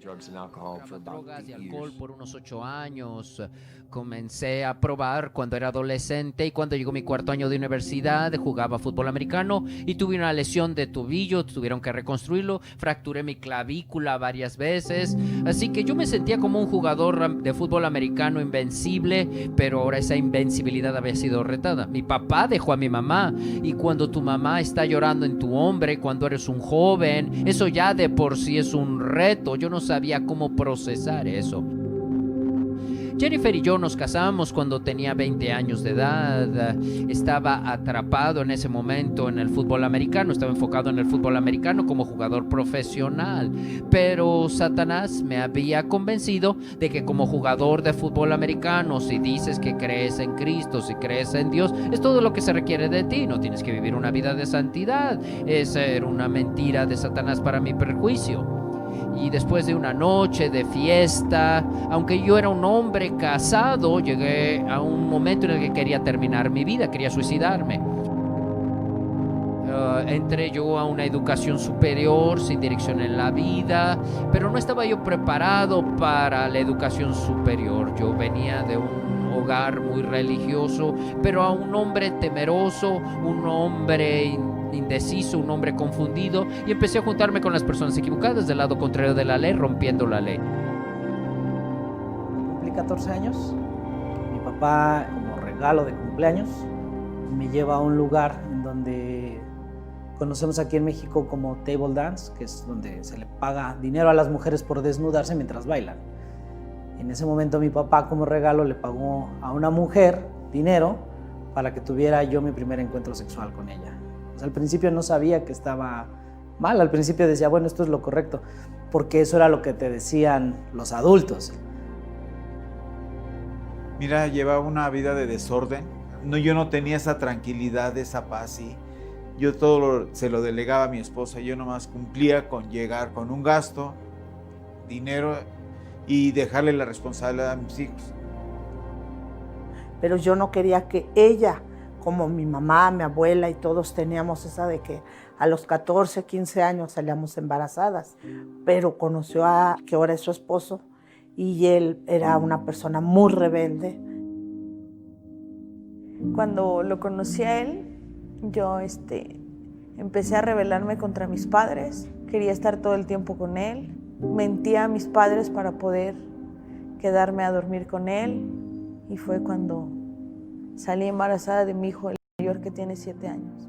drugs and alcohol for about Drogas 8 y alcohol years. por unos 8 años. Comencé a probar cuando era adolescente y cuando llegó mi cuarto año de universidad jugaba fútbol americano y tuve una lesión de tobillo, tuvieron que reconstruirlo, fracturé mi clavícula varias veces, así que yo me sentía como un jugador de fútbol americano invencible, pero ahora esa invencibilidad había sido retada. Mi papá dejó a mi mamá y cuando tu mamá está llorando en tu hombre, cuando eres un joven, eso ya de por sí es un reto. Yo no sabía cómo procesar eso. Jennifer y yo nos casamos cuando tenía 20 años de edad. Estaba atrapado en ese momento en el fútbol americano, estaba enfocado en el fútbol americano como jugador profesional, pero Satanás me había convencido de que como jugador de fútbol americano, si dices que crees en Cristo, si crees en Dios, es todo lo que se requiere de ti, no tienes que vivir una vida de santidad. Esa era una mentira de Satanás para mi perjuicio. Y después de una noche de fiesta, aunque yo era un hombre casado, llegué a un momento en el que quería terminar mi vida, quería suicidarme. Entré yo a una educación superior sin dirección en la vida, pero no estaba yo preparado para la educación superior. Yo venía de un hogar muy religioso, pero a un hombre temeroso, un hombre indeciso, un hombre confundido, y empecé a juntarme con las personas equivocadas del lado contrario de la ley, rompiendo la ley. Cumplí 14 años, mi papá, como regalo de cumpleaños, me lleva a un lugar en donde conocemos aquí en México como table dance, que es donde se le paga dinero a las mujeres por desnudarse mientras bailan. En ese momento mi papá, como regalo, le pagó a una mujer dinero para que tuviera yo mi primer encuentro sexual con ella. O sea, al principio no sabía que estaba mal, al principio decía, bueno, esto es lo correcto, porque eso era lo que te decían los adultos. Mira, llevaba una vida de desorden. No, yo no tenía esa tranquilidad, esa paz. Y yo todo se lo delegaba a mi esposa. Yo nomás cumplía con llegar con un gasto, dinero y dejarle la responsabilidad a mis hijos. Pero yo no quería que ella, como mi mamá, mi abuela y todos teníamos esa de que a los 14, 15 años salíamos embarazadas, pero conoció a que ahora es su esposo y él era una persona muy rebelde. Cuando lo conocí a él, yo empecé a rebelarme contra mis padres, quería estar todo el tiempo con él, mentía a mis padres para poder quedarme a dormir con él y fue cuando salí embarazada de mi hijo, el mayor, que tiene 7 años.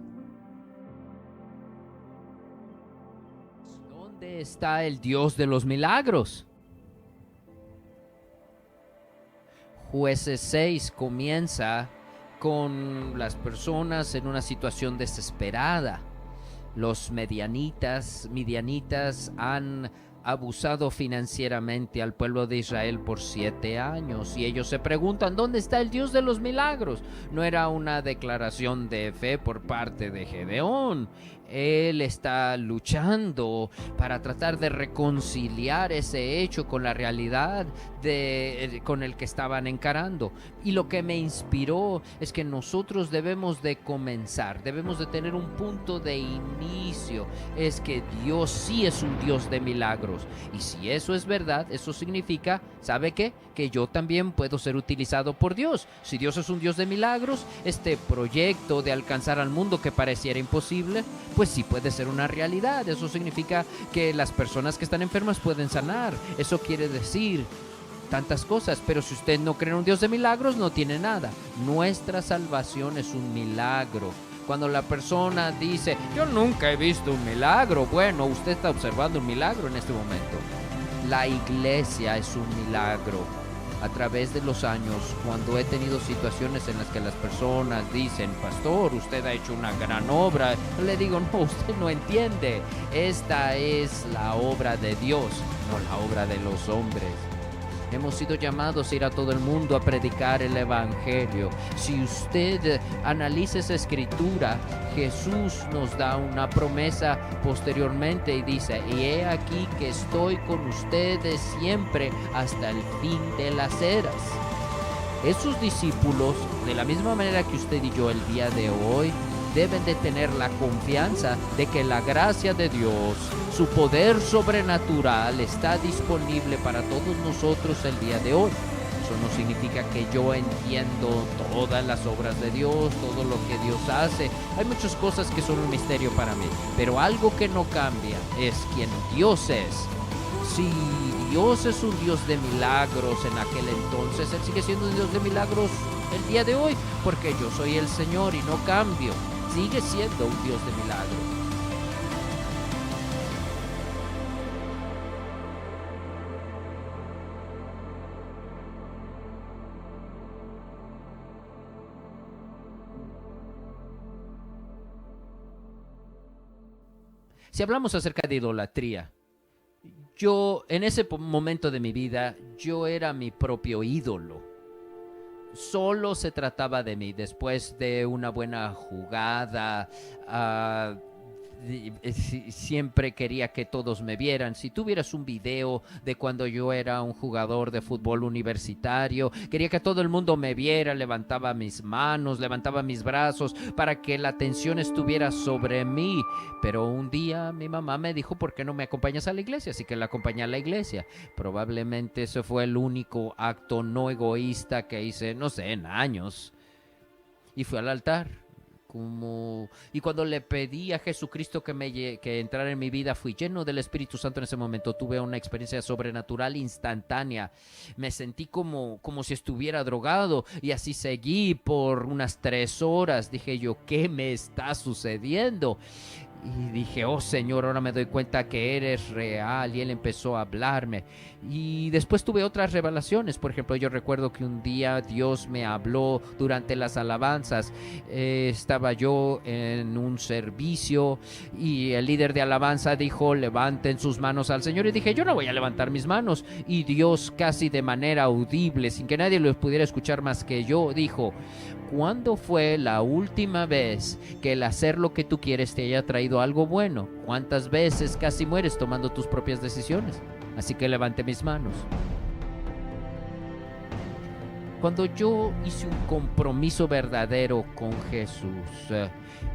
¿Dónde está el Dios de los milagros? Jueces 6 comienza con las personas en una situación desesperada. Los midianitas han abusado financieramente al pueblo de Israel por 7 años y ellos se preguntan, ¿dónde está el Dios de los milagros? No era una declaración de fe por parte de Gedeón. Él está luchando para tratar de reconciliar ese hecho con la realidad con el que estaban encarando. Y lo que me inspiró es que nosotros debemos de comenzar, debemos de tener un punto de inicio. Es que Dios sí es un Dios de milagros. Y si eso es verdad, eso significa, ¿sabe qué? Que yo también puedo ser utilizado por Dios. Si Dios es un Dios de milagros, este proyecto de alcanzar al mundo que pareciera imposible, pues sí puede ser una realidad. Eso significa que las personas que están enfermas pueden sanar. Eso quiere decir tantas cosas, pero si usted no cree en un Dios de milagros, no tiene nada. Nuestra salvación es un milagro. Cuando la persona dice, yo nunca he visto un milagro, bueno, usted está observando un milagro en este momento. La iglesia es un milagro. A través de los años, cuando he tenido situaciones en las que las personas dicen, pastor, usted ha hecho una gran obra, yo le digo, no, usted no entiende. Esta es la obra de Dios, no la obra de los hombres. Hemos sido llamados a ir a todo el mundo a predicar el evangelio. Si usted analiza esa escritura, Jesús nos da una promesa posteriormente y dice, y he aquí que estoy con ustedes siempre hasta el fin de las eras. Esos discípulos, de la misma manera que usted y yo el día de hoy, deben de tener la confianza de que la gracia de Dios, su poder sobrenatural, está disponible para todos nosotros el día de hoy. Eso no significa que yo entiendo todas las obras de Dios, todo lo que Dios hace. Hay muchas cosas que son un misterio para mí, pero algo que no cambia es quién Dios es. Si Dios es un Dios de milagros en aquel entonces, Él sigue siendo un Dios de milagros el día de hoy, porque yo soy el Señor y no cambio. Sigue siendo un Dios de milagros. Si hablamos acerca de idolatría, yo en ese momento de mi vida, yo era mi propio ídolo. Solo se trataba de mí. Después de una buena jugada, siempre quería que todos me vieran. Si tuvieras un video de cuando yo era un jugador de fútbol universitario, quería que todo el mundo me viera, levantaba mis manos, levantaba mis brazos para que la atención estuviera sobre mí. Pero un día mi mamá me dijo, ¿por qué no me acompañas a la iglesia? Así que la acompañé a la iglesia. Probablemente ese fue el único acto no egoísta que hice, no sé, en años. Y fui al altar. Y cuando le pedí a Jesucristo que entrara en mi vida, fui lleno del Espíritu Santo en ese momento. Tuve una experiencia sobrenatural instantánea. Me sentí como si estuviera drogado, y así seguí por unas 3 horas. Dije yo, ¿qué me está sucediendo? Y dije, oh Señor, ahora me doy cuenta que eres real. Y Él empezó a hablarme. Y después tuve otras revelaciones. Por ejemplo, yo recuerdo que un día Dios me habló durante las alabanzas. Estaba yo en un servicio y el líder de alabanza dijo, levanten sus manos al Señor. Y dije, yo no voy a levantar mis manos. Y Dios, casi de manera audible, sin que nadie lo pudiera escuchar más que yo, dijo, ¿cuándo fue la última vez que el hacer lo que tú quieres te haya traído algo bueno? ¿Cuántas veces casi mueres tomando tus propias decisiones? Así que levanté mis manos. Cuando yo hice un compromiso verdadero con Jesús,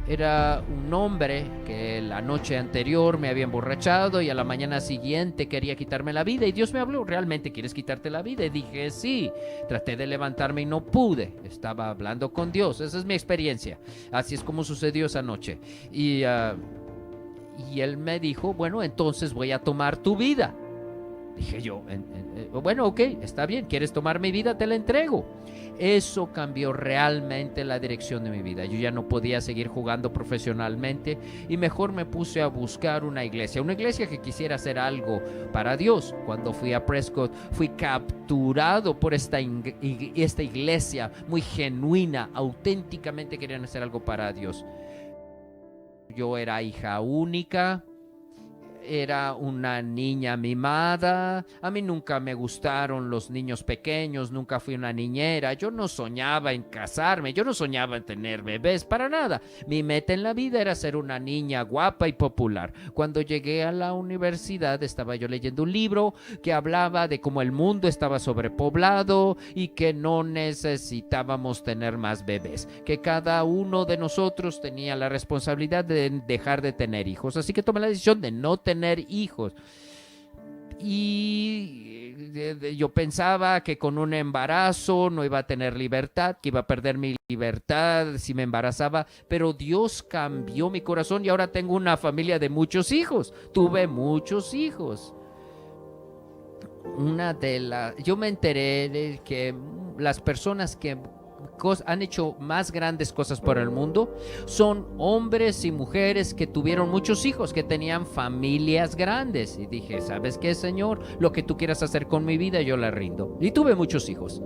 era un hombre que la noche anterior me había emborrachado y a la mañana siguiente quería quitarme la vida, y Dios me habló, ¿realmente quieres quitarte la vida? Y dije, sí. Traté de levantarme y no pude. Estaba hablando con Dios. Esa es mi experiencia. Así es como sucedió esa noche. Y Él me dijo, bueno, entonces voy a tomar tu vida. Dije yo, bueno, ok, está bien, ¿quieres tomar mi vida? Te la entrego. Eso cambió realmente la dirección de mi vida. Yo ya no podía seguir jugando profesionalmente y mejor me puse a buscar una iglesia que quisiera hacer algo para Dios. Cuando fui a Prescott, fui capturado por esta iglesia muy genuina, auténticamente querían hacer algo para Dios. Yo era hija única. Era una niña mimada. A mí nunca me gustaron los niños pequeños, nunca fui una niñera. Yo no soñaba en casarme, yo no soñaba en tener bebés, para nada. Mi meta en la vida era ser una niña guapa y popular. Cuando llegué a la universidad estaba yo leyendo un libro que hablaba de cómo el mundo estaba sobrepoblado y que no necesitábamos tener más bebés, que cada uno de nosotros tenía la responsabilidad de dejar de tener hijos. Así que tomé la decisión de no tener hijos. Y yo pensaba que con un embarazo no iba a tener libertad, que iba a perder mi libertad si me embarazaba, pero Dios cambió mi corazón y ahora tengo una familia de muchos hijos. Tuve muchos hijos. Yo me enteré de que las personas que han hecho más grandes cosas por el mundo son hombres y mujeres que tuvieron muchos hijos, que tenían familias grandes. Y dije, ¿sabes qué, Señor? Lo que tú quieras hacer con mi vida, yo la rindo. Y tuve muchos hijos.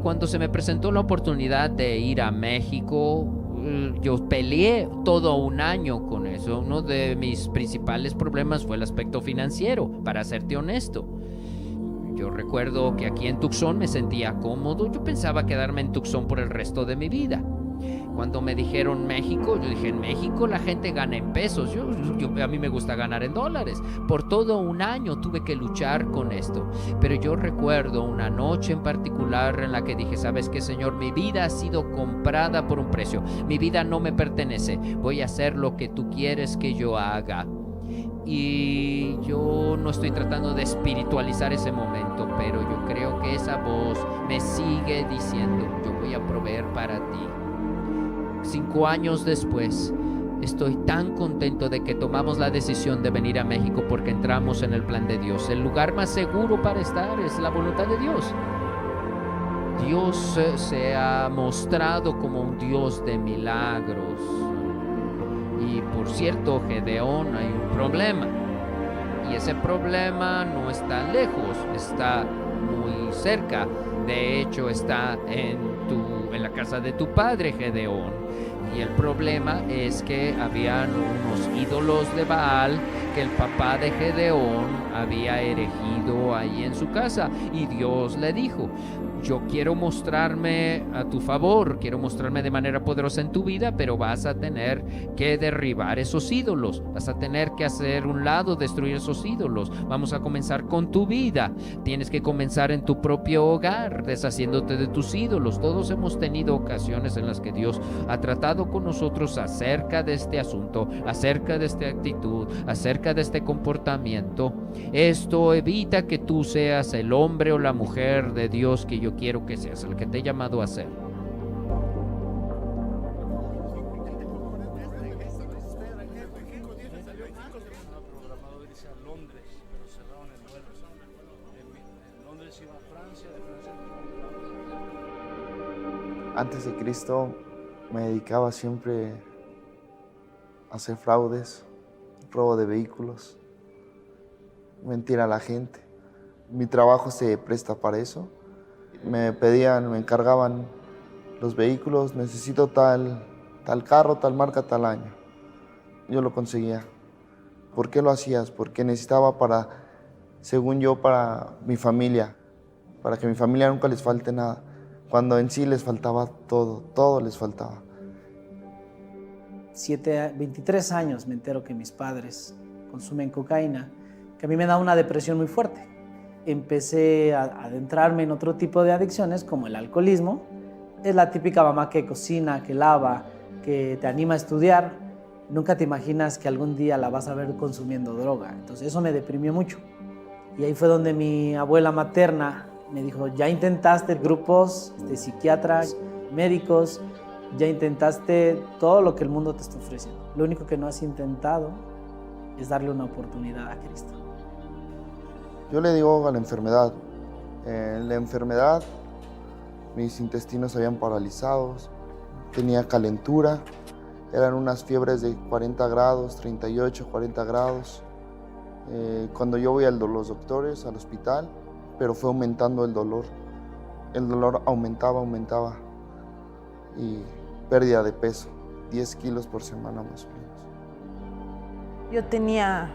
Cuando se me presentó la oportunidad de ir a México, yo peleé todo un año con eso. Uno de mis principales problemas fue el aspecto financiero, para serte honesto. Yo recuerdo que aquí en Tucson me sentía cómodo. Yo pensaba quedarme en Tucson por el resto de mi vida. Cuando me dijeron México, yo dije, en México la gente gana en pesos. A mí me gusta ganar en dólares. Por todo un año tuve que luchar con esto. Pero yo recuerdo una noche en particular en la que dije, ¿sabes qué, Señor? Mi vida ha sido comprada por un precio. Mi vida no me pertenece. Voy a hacer lo que tú quieres que yo haga. Y yo no estoy tratando de espiritualizar ese momento, pero yo creo que esa voz me sigue diciendo, yo voy a proveer para ti. 5 años después, estoy tan contento de que tomamos la decisión de venir a México porque entramos en el plan de Dios. El lugar más seguro para estar es la voluntad de Dios. Dios se ha mostrado como un Dios de milagros. Y por cierto, Gedeón, hay un problema. Y ese problema no está lejos, está muy cerca. De hecho, está en la casa de tu padre, Gedeón. Y el problema es que habían unos ídolos de Baal que el papá de Gedeón había erigido ahí en su casa. Y Dios le dijo, yo quiero mostrarme a tu favor, quiero mostrarme de manera poderosa en tu vida, pero vas a tener que derribar esos ídolos, vas a tener que hacer un lado, destruir esos ídolos. Vamos a comenzar con tu vida, tienes que comenzar en tu propio hogar, deshaciéndote de tus ídolos. Todos hemos tenido ocasiones en las que Dios ha tratado con nosotros acerca de este asunto, acerca de esta actitud, acerca de este comportamiento. Esto evita que tú seas el hombre o la mujer de Dios que yo quiero que seas, el que te he llamado a ser. Antes de Cristo me dedicaba siempre a hacer fraudes, robo de vehículos, mentir a la gente. Mi trabajo se presta para eso. Me pedían, me encargaban los vehículos, necesito tal carro, tal marca, tal año. Yo lo conseguía. ¿Por qué lo hacías? Porque necesitaba según yo, para mi familia, para que a mi familia nunca les falte nada. Cuando en sí les faltaba todo les faltaba. 23 años me entero que mis padres consumen cocaína, que a mí me da una depresión muy fuerte. Empecé a adentrarme en otro tipo de adicciones como el alcoholismo. Es la típica mamá que cocina, que lava, que te anima a estudiar. Nunca te imaginas que algún día la vas a ver consumiendo droga. Entonces eso me deprimió mucho. Y ahí fue donde mi abuela materna me dijo, ya intentaste grupos de psiquiatras, médicos, ya intentaste todo lo que el mundo te está ofreciendo. Lo único que no has intentado es darle una oportunidad a Cristo. Yo le digo a la enfermedad. En la enfermedad, mis intestinos se habían paralizados, tenía calentura, eran unas fiebres de 40 grados, 38, 40 grados. Cuando yo voy a los doctores, al hospital, pero fue aumentando el dolor. El dolor aumentaba y pérdida de peso, 10 kilos por semana más o menos. Yo tenía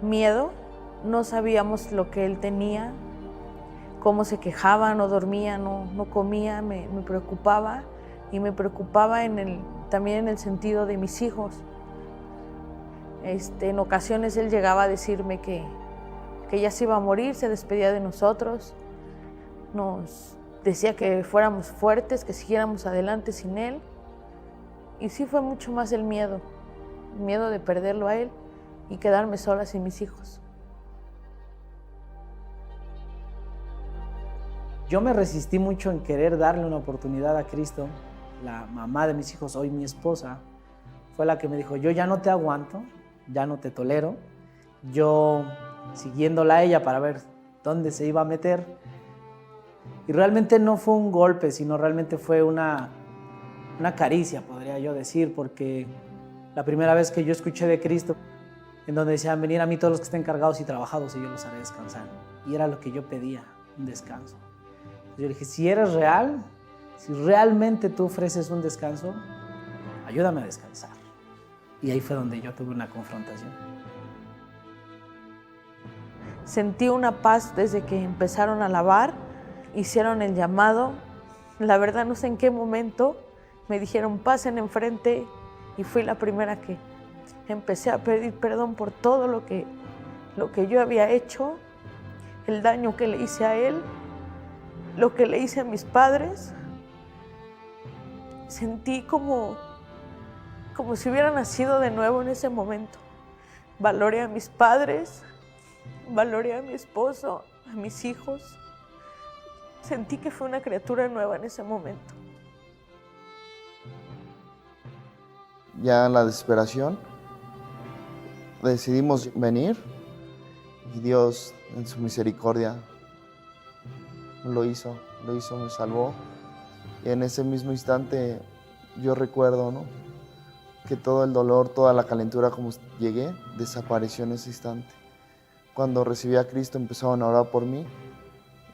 miedo, no sabíamos lo que él tenía, cómo se quejaba, no dormía, no comía, me preocupaba y me preocupaba también en el sentido de mis hijos. En ocasiones él llegaba a decirme que ya se iba a morir, se despedía de nosotros, nos decía que fuéramos fuertes, que siguiéramos adelante sin él. Y sí fue mucho más el miedo de perderlo a él y quedarme sola sin mis hijos. Yo me resistí mucho en querer darle una oportunidad a Cristo. La mamá de mis hijos, hoy mi esposa, fue la que me dijo, yo ya no te aguanto, ya no te tolero. Yo siguiéndola a ella para ver dónde se iba a meter. Y realmente no fue un golpe, sino realmente fue una caricia, podría yo decir, porque la primera vez que yo escuché de Cristo, en donde decían, venir a mí todos los que estén cargados y trabajados y yo los haré descansar. Y era lo que yo pedía, un descanso. Yo le dije, si eres real, si realmente tú ofreces un descanso, ayúdame a descansar. Y ahí fue donde yo tuve una confrontación. Sentí una paz desde que empezaron a lavar, hicieron el llamado. La verdad no sé en qué momento me dijeron pasen enfrente y fui la primera que empecé a pedir perdón por todo lo que yo había hecho, el daño que le hice a él, lo que le hice a mis padres. Sentí como si hubiera nacido de nuevo en ese momento. Valoré a mis padres, valoré a mi esposo, a mis hijos. Sentí que fue una criatura nueva en ese momento. Ya en la desesperación decidimos venir y Dios en su misericordia lo hizo, me salvó. Y en ese mismo instante yo recuerdo, ¿no?, que todo el dolor, toda la calentura como llegué, desapareció en ese instante. Cuando recibí a Cristo empezaron a orar por mí,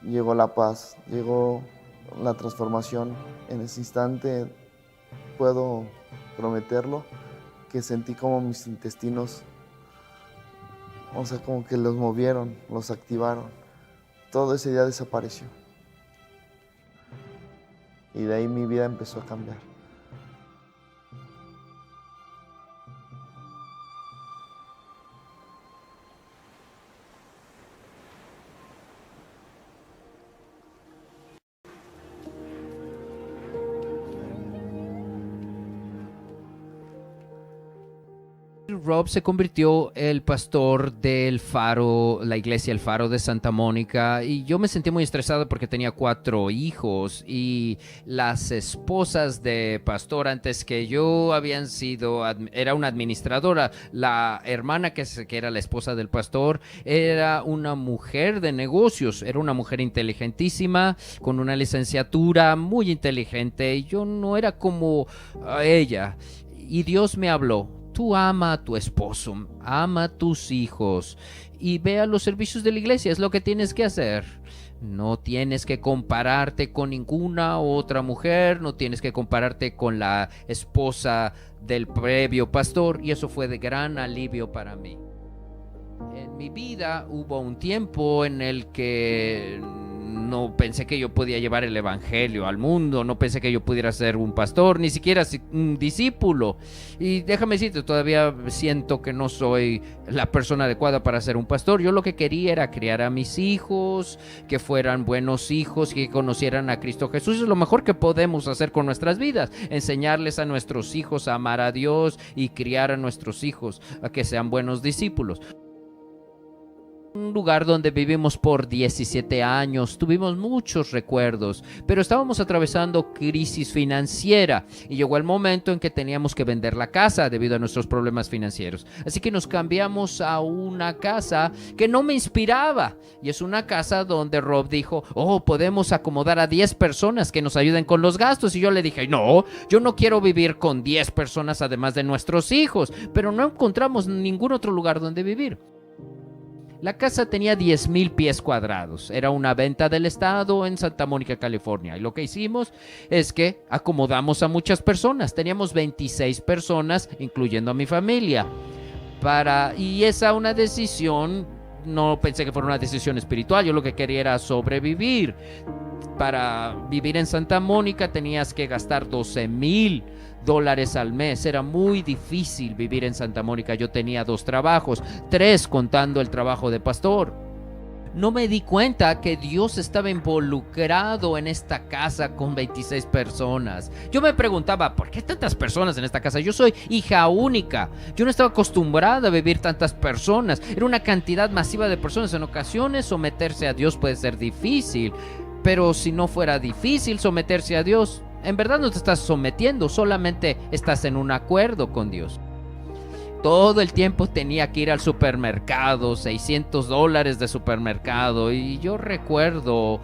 llegó la paz, llegó la transformación. En ese instante puedo prometerlo, que sentí como mis intestinos, o sea, como que los movieron, los activaron. Todo ese día desapareció. Y de ahí mi vida empezó a cambiar. Rob se convirtió el pastor del Faro, la iglesia El Faro de Santa Mónica, y yo me sentí muy estresado porque tenía 4 hijos y las esposas de pastor antes que yo era una administradora. La hermana que era la esposa del pastor era una mujer de negocios, era una mujer inteligentísima, con una licenciatura muy inteligente, y yo no era como ella. Y Dios me habló: tú ama a tu esposo, ama a tus hijos y ve a los servicios de la iglesia, es lo que tienes que hacer. No tienes que compararte con ninguna otra mujer, no tienes que compararte con la esposa del previo pastor, y eso fue de gran alivio para mí. En mi vida hubo un tiempo en el que no pensé que yo podía llevar el evangelio al mundo, no pensé que yo pudiera ser un pastor, ni siquiera un discípulo. Y déjame decirte, todavía siento que no soy la persona adecuada para ser un pastor. Yo lo que quería era criar a mis hijos, que fueran buenos hijos, que conocieran a Cristo Jesús. Es lo mejor que podemos hacer con nuestras vidas, enseñarles a nuestros hijos a amar a Dios y criar a nuestros hijos a que sean buenos discípulos. Un lugar donde vivimos por 17 años, tuvimos muchos recuerdos, pero estábamos atravesando crisis financiera y llegó el momento en que teníamos que vender la casa debido a nuestros problemas financieros. Así que nos cambiamos a una casa que no me inspiraba, y es una casa donde Rob dijo: podemos acomodar a 10 personas que nos ayuden con los gastos. Y yo le dije: no, yo no quiero vivir con 10 personas además de nuestros hijos, pero no encontramos ningún otro lugar donde vivir. La casa tenía 10,000 pies cuadrados. Era una venta del estado en Santa Mónica, California. Y lo que hicimos es que acomodamos a muchas personas. Teníamos 26 personas, incluyendo a mi familia. Y esa una decisión, no pensé que fuera una decisión espiritual. Yo lo que quería era sobrevivir. Para vivir en Santa Mónica tenías que gastar $12,000 al mes. Era muy difícil vivir en Santa Mónica. Yo tenía 2 trabajos, 3 contando el trabajo de pastor. No me di cuenta que Dios estaba involucrado en esta casa con 26 personas. Yo me preguntaba: ¿por qué tantas personas en esta casa? Yo soy hija única. Yo no estaba acostumbrada a vivir tantas personas. Era una cantidad masiva de personas. En ocasiones someterse a Dios puede ser difícil, pero si no fuera difícil someterse a Dios, en verdad no te estás sometiendo, solamente estás en un acuerdo con Dios. Todo el tiempo tenía que ir al supermercado, $600 de supermercado, y yo recuerdo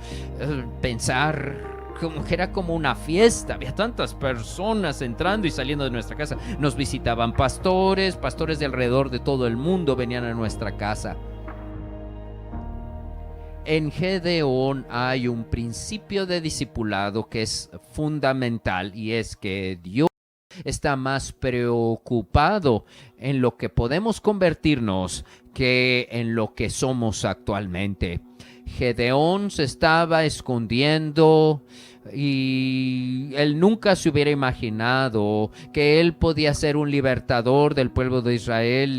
pensar como que era como una fiesta. Había tantas personas entrando y saliendo de nuestra casa. Nos visitaban pastores de alrededor de todo el mundo venían a nuestra casa. En Gedeón hay un principio de discipulado que es fundamental, y es que Dios está más preocupado en lo que podemos convertirnos que en lo que somos actualmente. Gedeón se estaba escondiendo y él nunca se hubiera imaginado que él podía ser un libertador del pueblo de Israel,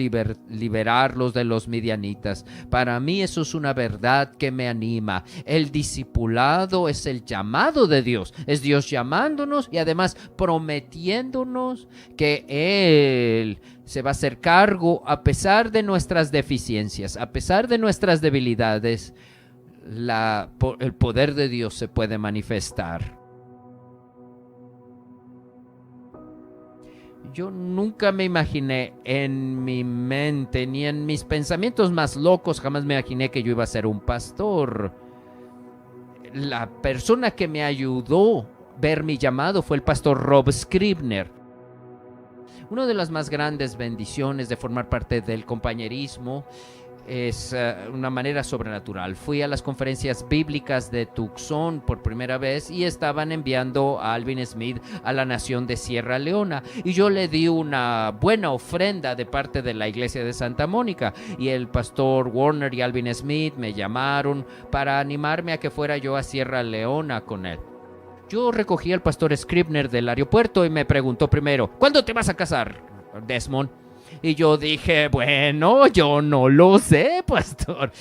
liberarlos de los midianitas. Para mí eso es una verdad que me anima. El discipulado es el llamado de Dios, es Dios llamándonos y además prometiéndonos que Él se va a hacer cargo a pesar de nuestras deficiencias, a pesar de nuestras debilidades. El poder de Dios se puede manifestar. Yo nunca me imaginé en mi mente, ni en mis pensamientos más locos, jamás me imaginé que yo iba a ser un pastor. La persona que me ayudó a ver mi llamado fue el pastor Rob Scribner. Una de las más grandes bendiciones de formar parte del compañerismo es una manera sobrenatural. Fui a las conferencias bíblicas de Tucson por primera vez y estaban enviando a Alvin Smith a la nación de Sierra Leona y yo le di una buena ofrenda de parte de la iglesia de Santa Mónica y el pastor Warner y Alvin Smith me llamaron para animarme a que fuera yo a Sierra Leona con él. Yo recogí al pastor Scribner del aeropuerto y me preguntó primero: ¿cuándo te vas a casar, Desmond? Y yo dije: bueno, yo no lo sé, pastor.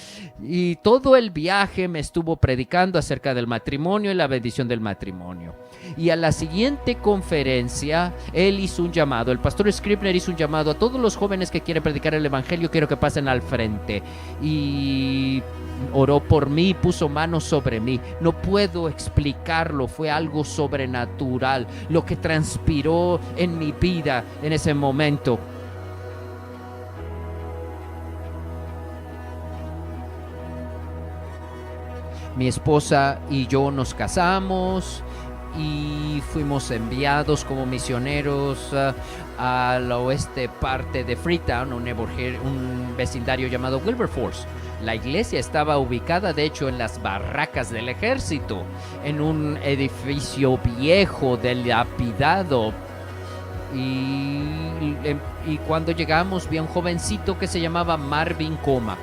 Y todo el viaje me estuvo predicando acerca del matrimonio y la bendición del matrimonio. Y a la siguiente conferencia, él hizo un llamado, el pastor Scribner hizo un llamado a todos los jóvenes que quieren predicar el evangelio, quiero que pasen al frente. Y oró por mí, puso manos sobre mí. No puedo explicarlo, fue algo sobrenatural, lo que transpiró en mi vida en ese momento. Mi esposa y yo nos casamos y fuimos enviados como misioneros a la oeste parte de Freetown, un vecindario llamado Wilberforce. La iglesia estaba ubicada, de hecho, en las barracas del ejército, en un edificio viejo, dilapidado. Y cuando llegamos vi a un jovencito que se llamaba Marvin Coma.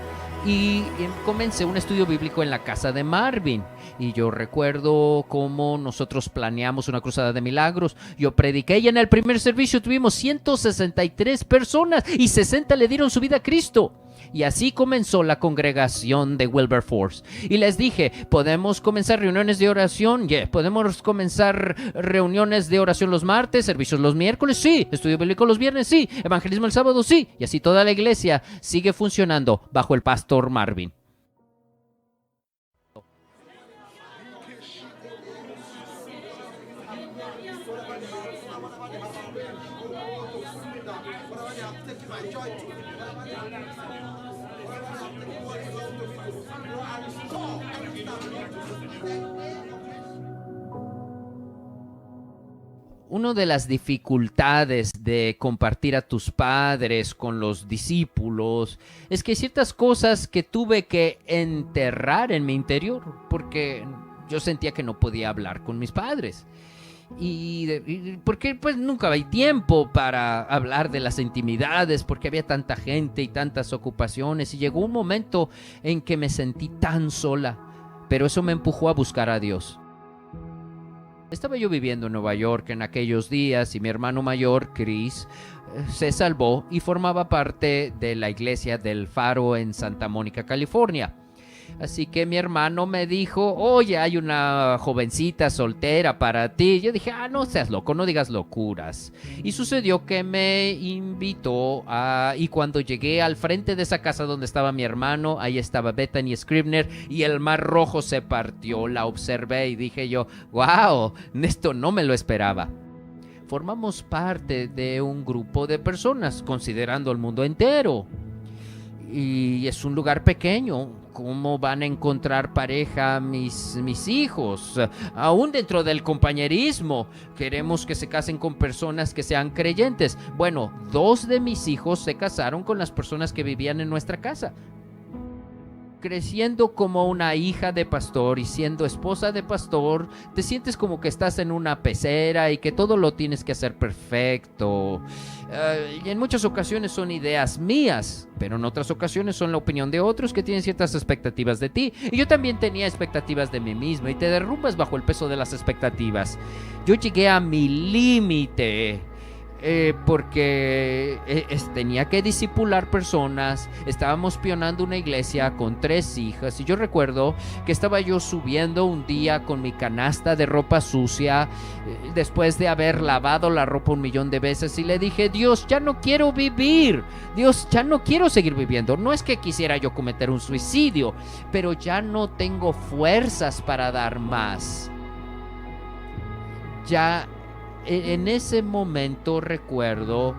Y comencé un estudio bíblico en la casa de Marvin. Y yo recuerdo cómo nosotros planeamos una cruzada de milagros. Yo prediqué y en el primer servicio tuvimos 163 personas y 60 le dieron su vida a Cristo. Y así comenzó la congregación de Wilberforce. Y les dije: ¿podemos comenzar reuniones de oración? ¿Podemos comenzar reuniones de oración los martes, servicios los miércoles? Sí. ¿Estudio bíblico los viernes? Sí. ¿Evangelismo el sábado? Sí. Y así toda la iglesia sigue funcionando bajo el pastor Marvin. Una de las dificultades de compartir a tus padres con los discípulos es que hay ciertas cosas que tuve que enterrar en mi interior porque yo sentía que no podía hablar con mis padres. Y porque pues nunca hay tiempo para hablar de las intimidades porque había tanta gente y tantas ocupaciones y llegó un momento en que me sentí tan sola, pero eso me empujó a buscar a Dios. Estaba yo viviendo en Nueva York en aquellos días y mi hermano mayor, Chris, se salvó y formaba parte de la iglesia del Faro en Santa Mónica, California. Así que mi hermano me dijo: oye, hay una jovencita soltera para ti. Yo dije: no seas loco, no digas locuras. Y sucedió que me invitó y cuando llegué al frente de esa casa donde estaba mi hermano, ahí estaba Bethany Scribner y el mar rojo se partió. La observé y dije yo: wow, esto no me lo esperaba. Formamos parte de un grupo de personas, considerando el mundo entero. Y es un lugar pequeño. ¿Cómo van a encontrar pareja mis hijos? Aún dentro del compañerismo, queremos que se casen con personas que sean creyentes. Bueno, 2 de mis hijos se casaron con las personas que vivían en nuestra casa. creciendo como una hija de pastor y siendo esposa de pastor, te sientes como que estás en una pecera y que todo lo tienes que hacer perfecto. Y en muchas ocasiones son ideas mías, pero en otras ocasiones son la opinión de otros que tienen ciertas expectativas de ti. Y yo también tenía expectativas de mí mismo y te derrumbas bajo el peso de las expectativas. Yo llegué a mi límite. Porque tenía que discipular personas. Estábamos pionando una iglesia con 3 hijas y yo recuerdo que estaba yo subiendo un día con mi canasta de ropa sucia después de haber lavado la ropa 1,000,000 de veces y le dije: Dios, ya no quiero vivir. Dios, ya no quiero seguir viviendo. No es que quisiera yo cometer un suicidio, pero ya no tengo fuerzas para dar más. Ya en ese momento recuerdo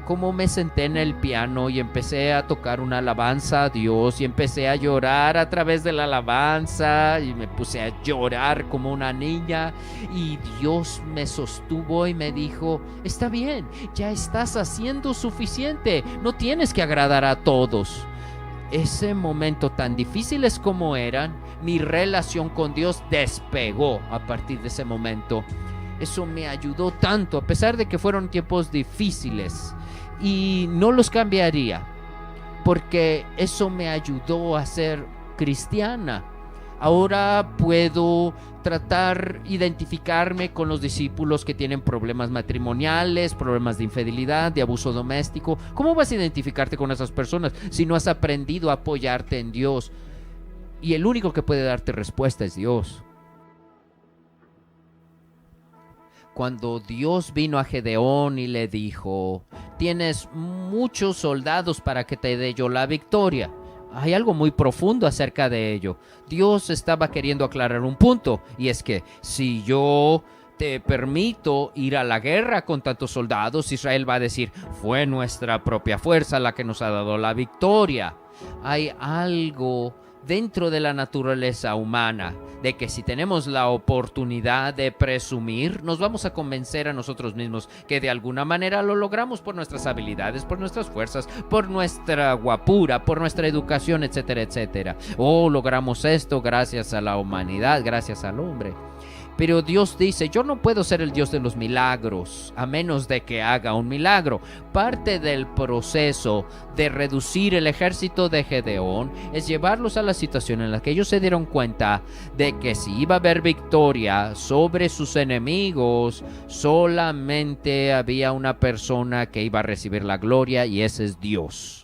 cómo me senté en el piano y empecé a tocar una alabanza a Dios y empecé a llorar a través de la alabanza y me puse a llorar como una niña y Dios me sostuvo y me dijo: está bien, ya estás haciendo suficiente, no tienes que agradar a todos. Ese momento, tan difíciles como eran, mi relación con Dios despegó a partir de ese momento. Eso me ayudó tanto, a pesar de que fueron tiempos difíciles, y no los cambiaría, porque eso me ayudó a ser cristiana. Ahora puedo identificarme con los discípulos que tienen problemas matrimoniales, problemas de infidelidad, de abuso doméstico. ¿Cómo vas a identificarte con esas personas si no has aprendido a apoyarte en Dios? Y el único que puede darte respuesta es Dios. Cuando Dios vino a Gedeón y le dijo: tienes muchos soldados para que te dé yo la victoria, hay algo muy profundo acerca de ello. Dios estaba queriendo aclarar un punto, y es que si yo te permito ir a la guerra con tantos soldados, Israel va a decir: fue nuestra propia fuerza la que nos ha dado la victoria. Hay algo dentro de la naturaleza humana de que si tenemos la oportunidad de presumir, nos vamos a convencer a nosotros mismos que de alguna manera lo logramos por nuestras habilidades, por nuestras fuerzas, por nuestra guapura, por nuestra educación, etcétera, etcétera. Logramos esto gracias a la humanidad, gracias al hombre. Pero Dios dice: yo no puedo ser el Dios de los milagros a menos de que haga un milagro. Parte del proceso de reducir el ejército de Gedeón es llevarlos a la situación en la que ellos se dieron cuenta de que si iba a haber victoria sobre sus enemigos, solamente había una persona que iba a recibir la gloria, y ese es Dios.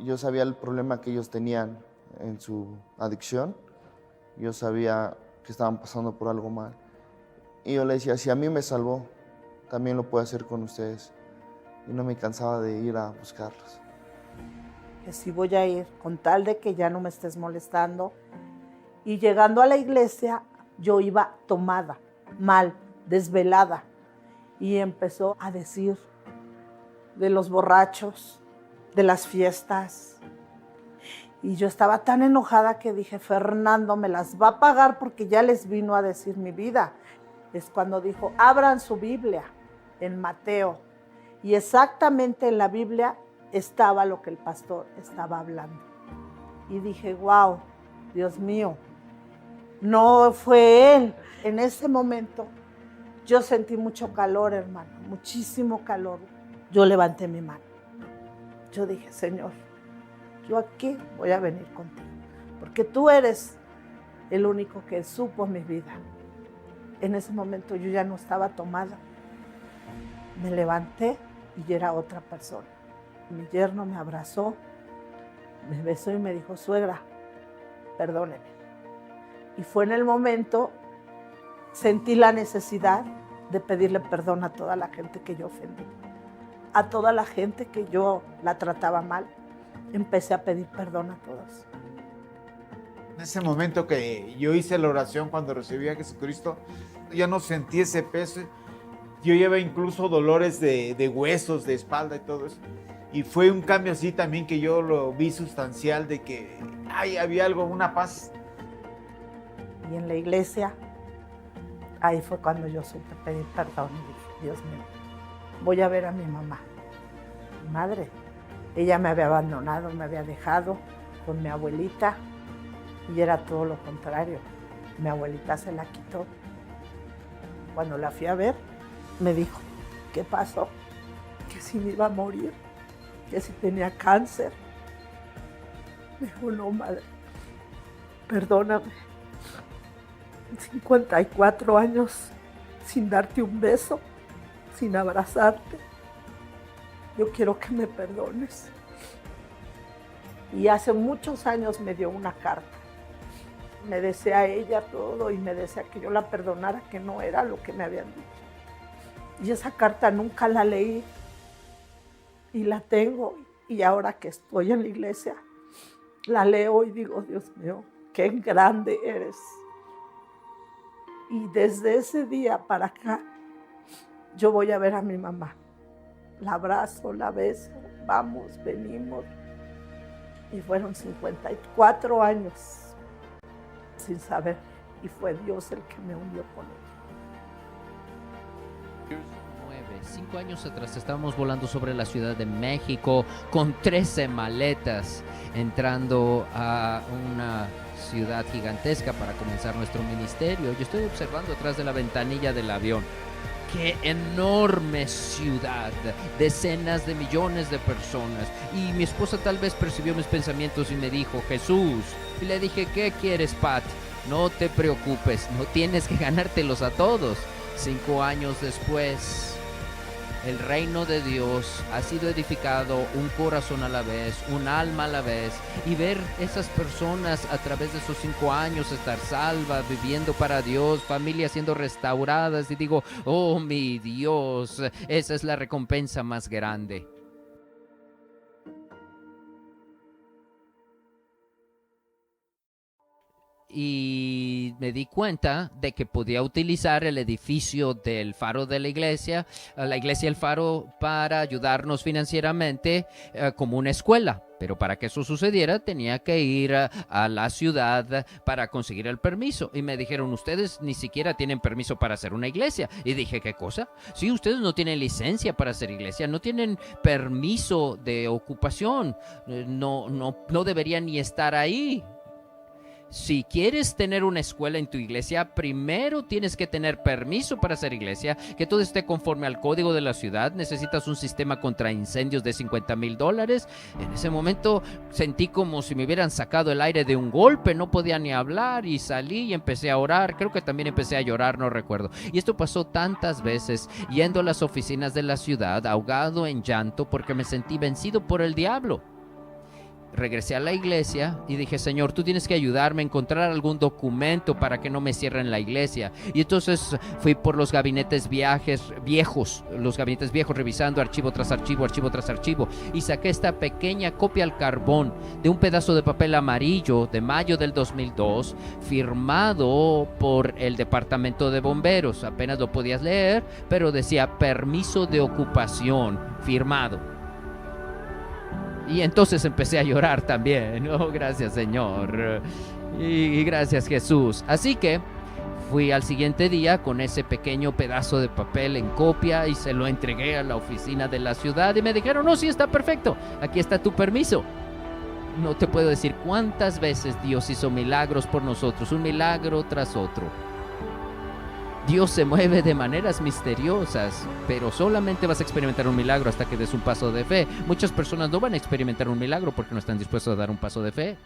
Yo sabía el problema que ellos tenían en su adicción. Yo sabía que estaban pasando por algo mal. Y yo le decía: si a mí me salvó, también lo puedo hacer con ustedes. Y no me cansaba de ir a buscarlos. Que sí voy a ir, con tal de que ya no me estés molestando. Y llegando a la iglesia, yo iba tomada, mal, desvelada. Y empezó a decir de los borrachos, de las fiestas. Y yo estaba tan enojada que dije: Fernando me las va a pagar porque ya les vino a decir mi vida. Es cuando dijo: abran su Biblia en Mateo. Y exactamente en la Biblia estaba lo que el pastor estaba hablando. Y dije: wow, Dios mío, no fue él. En ese momento yo sentí mucho calor, hermano, muchísimo calor. Yo levanté mi mano. Yo dije: Señor, yo aquí voy a venir contigo, porque tú eres el único que supo mi vida. En ese momento yo ya no estaba tomada. Me levanté y ya era otra persona. Mi yerno me abrazó, me besó y me dijo: suegra, perdóneme. Y fue en el momento, sentí la necesidad de pedirle perdón a toda la gente que yo ofendí. A toda la gente que yo la trataba mal, empecé a pedir perdón a todos. En ese momento que yo hice la oración cuando recibí a Jesucristo, ya no sentí ese peso. Yo llevaba incluso dolores de huesos, de espalda y todo eso. Y fue un cambio así también que yo lo vi sustancial, de que había algo, una paz. Y en la iglesia Ahí fue cuando yo supe pedir perdón y dije, Dios mío, voy a ver a mi mamá, mi madre. Ella me había abandonado, me había dejado con mi abuelita y era todo lo contrario. Mi abuelita se la quitó. Cuando la fui a ver, me dijo, ¿qué pasó? Que si me iba a morir, que si tenía cáncer. Me dijo, no, madre, perdóname. 54 años sin darte un beso, sin abrazarte. Yo quiero que me perdones. Y hace muchos años me dio una carta. Me desea ella todo y me desea que yo la perdonara, que no era lo que me habían dicho. Y esa carta nunca la leí y la tengo. Y ahora que estoy en la iglesia, la leo y digo, Dios mío, qué grande eres. Y desde ese día para acá, yo voy a ver a mi mamá. La abrazo, la beso, vamos, venimos. Y fueron 54 años sin saber. Y fue Dios el que me unió con ella. 5 años atrás estábamos volando sobre la Ciudad de México con 13 maletas, entrando a una ciudad gigantesca para comenzar nuestro ministerio. Yo estoy observando atrás de la ventanilla del avión. ¡Qué enorme ciudad! Decenas de millones de personas. Y mi esposa tal vez percibió mis pensamientos y me dijo, Jesús. Y le dije, ¿qué quieres, Pat? No te preocupes, no tienes que ganártelos a todos. 5 años después, el reino de Dios ha sido edificado, un corazón a la vez, un alma a la vez, y ver esas personas a través de esos 5 años estar salvas, viviendo para Dios, familias siendo restauradas, y digo, oh mi Dios, esa es la recompensa más grande. Y me di cuenta de que podía utilizar el edificio del Faro de la iglesia El Faro, para ayudarnos financieramente como una escuela. Pero para que eso sucediera tenía que ir a la ciudad para conseguir el permiso. Y me dijeron, ustedes ni siquiera tienen permiso para hacer una iglesia. Y dije, ¿qué cosa? Sí, ustedes no tienen licencia para hacer iglesia, no tienen permiso de ocupación, no deberían ni estar ahí. Si quieres tener una escuela en tu iglesia, primero tienes que tener permiso para hacer iglesia, que todo esté conforme al código de la ciudad. Necesitas un sistema contra incendios de $50,000. En ese momento sentí como si me hubieran sacado el aire de un golpe. No podía ni hablar y salí y empecé a orar. Creo que también empecé a llorar, no recuerdo. Y esto pasó tantas veces, yendo a las oficinas de la ciudad, ahogado en llanto porque me sentí vencido por el diablo. Regresé a la iglesia y dije, Señor, tú tienes que ayudarme a encontrar algún documento para que no me cierren la iglesia. Y entonces fui por los gabinetes viejos, revisando archivo tras archivo, y saqué esta pequeña copia al carbón de un pedazo de papel amarillo de mayo del 2002, firmado por el Departamento de Bomberos. Apenas lo podías leer, pero decía permiso de ocupación, firmado. Y entonces empecé a llorar también. Oh, gracias, Señor. Y gracias, Jesús. Así que fui al siguiente día con ese pequeño pedazo de papel en copia y se lo entregué a la oficina de la ciudad y me dijeron, no, sí, está perfecto. Aquí está tu permiso. No te puedo decir cuántas veces Dios hizo milagros por nosotros, un milagro tras otro. Dios se mueve de maneras misteriosas, pero solamente vas a experimentar un milagro hasta que des un paso de fe. Muchas personas no van a experimentar un milagro porque no están dispuestos a dar un paso de fe.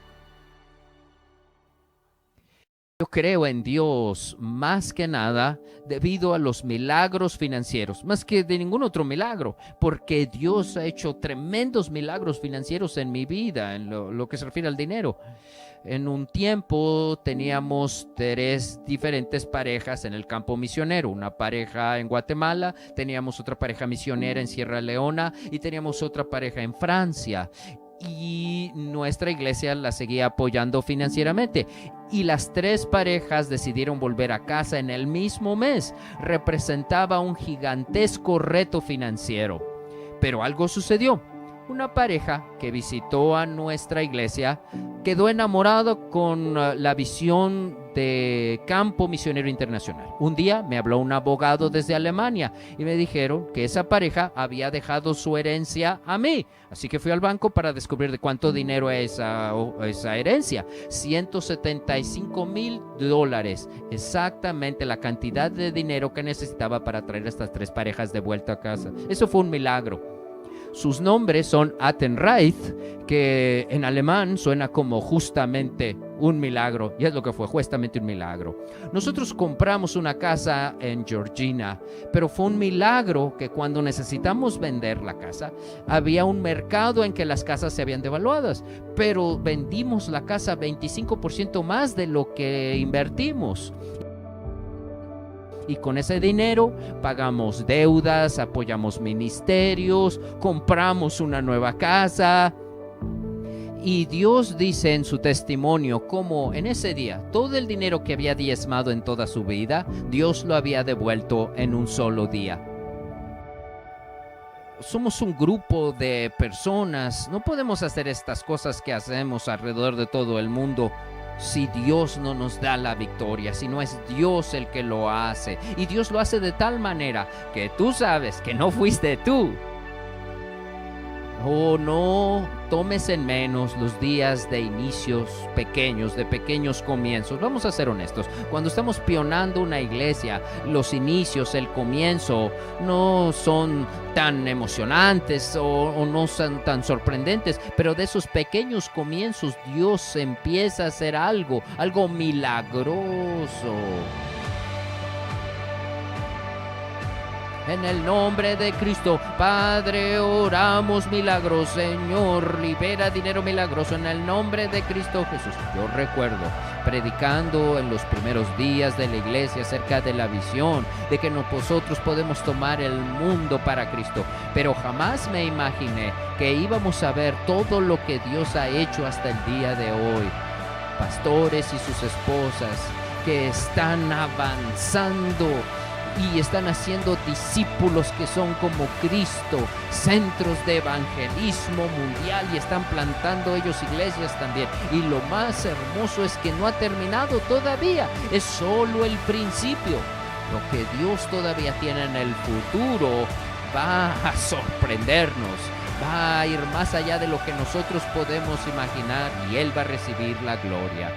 Yo creo en Dios más que nada debido a los milagros financieros, más que de ningún otro milagro, porque Dios ha hecho tremendos milagros financieros en mi vida, en lo que se refiere al dinero. En un tiempo teníamos 3 diferentes parejas en el campo misionero, una pareja en Guatemala, teníamos otra pareja misionera en Sierra Leona y teníamos otra pareja en Francia. Y nuestra iglesia la seguía apoyando financieramente. Y las 3 parejas decidieron volver a casa en el mismo mes. Representaba un gigantesco reto financiero. Pero algo sucedió. Una pareja que visitó a nuestra iglesia quedó enamorado con la visión de Campo Misionero Internacional. Un día me habló un abogado desde Alemania y me dijeron que esa pareja había dejado su herencia a mí. Así que fui al banco para descubrir de cuánto dinero es esa herencia. $175,000. Exactamente la cantidad de dinero que necesitaba para traer a estas 3 parejas de vuelta a casa. Eso fue un milagro. Sus nombres son Attenreich, que en alemán suena como justamente un milagro, y es lo que fue, justamente un milagro. Nosotros compramos una casa en Georgina, pero fue un milagro que cuando necesitamos vender la casa, había un mercado en que las casas se habían devaluadas, pero vendimos la casa 25% más de lo que invertimos. Y con ese dinero pagamos deudas, apoyamos ministerios, compramos una nueva casa. Y Dios dice en su testimonio cómo en ese día todo el dinero que había diezmado en toda su vida, Dios lo había devuelto en un solo día. Somos un grupo de personas, no podemos hacer estas cosas que hacemos alrededor de todo el mundo si Dios no nos da la victoria, si no es Dios el que lo hace. Y Dios lo hace de tal manera que tú sabes que no fuiste tú. Oh, no tomes en menos los días de inicios pequeños, de pequeños comienzos. Vamos a ser honestos. Cuando estamos pionando una iglesia, los inicios, el comienzo, no son tan emocionantes o no son tan sorprendentes, pero de esos pequeños comienzos Dios empieza a hacer algo milagroso. En el nombre de Cristo, Padre, oramos milagros. Señor, libera dinero milagroso en el nombre de Cristo Jesús. Yo recuerdo predicando en los primeros días de la iglesia acerca de la visión de que nosotros podemos tomar el mundo para Cristo, pero jamás me imaginé que íbamos a ver todo lo que Dios ha hecho hasta el día de hoy. Pastores y sus esposas que están avanzando y están haciendo discípulos que son como Cristo, centros de evangelismo mundial, y están plantando ellos iglesias también. Y lo más hermoso es que no ha terminado todavía, es solo el principio. Lo que Dios todavía tiene en el futuro va a sorprendernos, va a ir más allá de lo que nosotros podemos imaginar, y Él va a recibir la gloria.